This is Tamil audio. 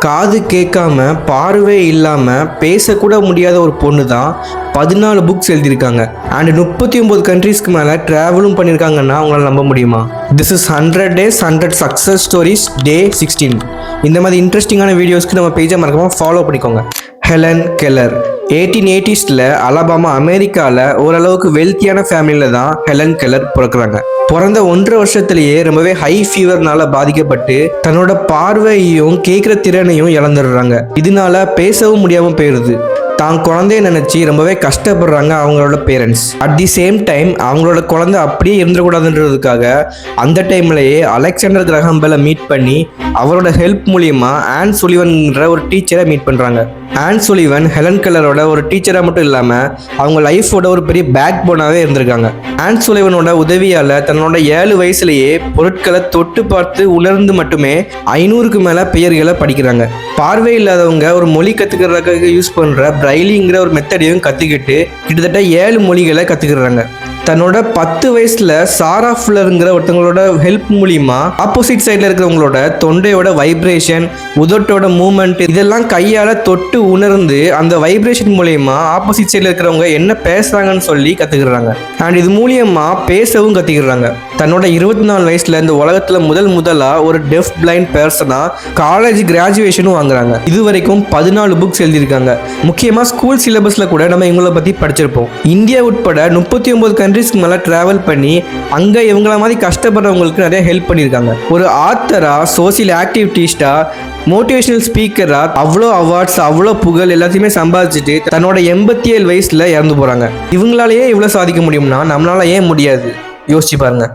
காது கேட்காம பார்வை இல்லாமல் பேசக்கூட முடியாத ஒரு பொண்ணு தான் 14 புக்ஸ் எழுதியிருக்காங்க. அண்ட் 39 கண்ட்ரீஸ்க்கு மேலே ட்ராவலும் பண்ணியிருக்காங்கன்னா அவங்களால நம்ப முடியுமா? This is 100 days 100 success stories day 16. இந்த மாதிரி இன்ட்ரெஸ்டிங்கான வீடியோஸ்க்கு நம்ம பேஜை மறக்காம ஃபாலோ பண்ணிக்கோங்க. ஹெலன் கெல்லர் 1880s அலபாமா அமெரிக்காவில் ஓரளவுக்கு வெல்த்தியான ஃபேமிலியில் தான் ஹெலன் கெல்லர் பிறக்கிறாங்க. பிறந்த 1.5 வருஷத்துலேயே ரொம்பவே ஹை ஃபீவர்னால பாதிக்கப்பட்டு தன்னோட பார்வையையும் கேட்குற திறனையும் இழந்துடுறாங்க. இதனால பேசவும் முடியாமல் போயிடுது. தான் குழந்தைய நினச்சி ரொம்பவே கஷ்டப்படுறாங்க அவங்களோட parents. At the same time அவங்களோட குழந்தை அப்படியே இருந்துடக்கூடாதுன்றதுக்காக அந்த டைம்லேயே அலெக்சாண்டர் கிரஹாம் பெல்லை மீட் பண்ணி அவரோட ஹெல்ப் மூலியமா ஆன் சுலிவன்ன்ற ஒரு டீச்சரை மீட் பண்ணுறாங்க. ஆன் சுலிவன் ஹெலன் கெல்லரோட ஒரு டீச்சராக மட்டும் இல்லாமல் அவங்க லைஃபோட ஒரு பெரிய பேக் போனாவே இருந்திருக்காங்க. ஆன் சுலிவனோட உதவியால் தன்னோட 7 வயசுலேயே பொருட்களை தொட்டு பார்த்து உணர்ந்து மட்டுமே 500க்கு மேலே பெயர்களை படிக்கிறாங்க. பார்வை இல்லாதவங்க ஒரு மொழி கற்றுக்கிறதுக்காக யூஸ் பண்ணுற பிரைலிங்கிற ஒரு மெத்தடையும் கற்றுக்கிட்டு கிட்டத்தட்ட 7 மொழிகளை கற்றுக்கிறாங்க. தன்னோட 10 வயசுல சாரா ஃபுல்லருங்கிற ஒருத்தவங்களோட ஹெல்ப் மூலியமா ஆப்போசிட் சைடில் இருக்கிறவங்களோட தொண்டையோட வைப்ரேஷன், உதட்டோட மூமெண்ட் இதெல்லாம் கையால் தொட்டு உணர்ந்து அந்த வைப்ரேஷன் மூலியமா ஆப்போசிட் சைடில் இருக்கிறவங்க என்ன பேசுறாங்கன்னு சொல்லி கற்றுக்கிறாங்க. அண்ட் இது மூலியமா பேசவும் கற்றுக்கிறாங்க. தன்னோட 24 வயசுல இந்த உலகத்தில் முதலாக ஒரு டெஃப் பிளைண்ட் பர்சனாக காலேஜ் கிராஜுவேஷனும் வாங்குறாங்க. இது வரைக்கும் 14 புக்ஸ் எழுதியிருக்காங்க. முக்கியமாக ஸ்கூல் சிலபஸில் கூட நம்ம இவங்களை பற்றி படிச்சிருப்போம். இந்தியா உட்பட 39 கண்ட்ரீஸ்க்கு மேலே ட்ராவல் பண்ணி அங்கே இவங்கள மாதிரி கஷ்டப்படுறவங்களுக்கு நிறைய ஹெல்ப் பண்ணியிருக்காங்க. ஒரு ஆத்தராக, சோசியல் ஆக்டிவிட்டிஸ்டாக, மோட்டிவேஷனல் ஸ்பீக்கராக அவ்வளோ அவார்ட்ஸ், அவ்வளோ புகழ் எல்லாத்தையுமே சம்பாதிச்சுட்டு தன்னோட 87 வயசில் இறந்து போகிறாங்க. இவங்களாலேயே இவ்வளோ சாதிக்க முடியும்னா நம்மளால ஏன் முடியாது? யோசிச்சு பாருங்க.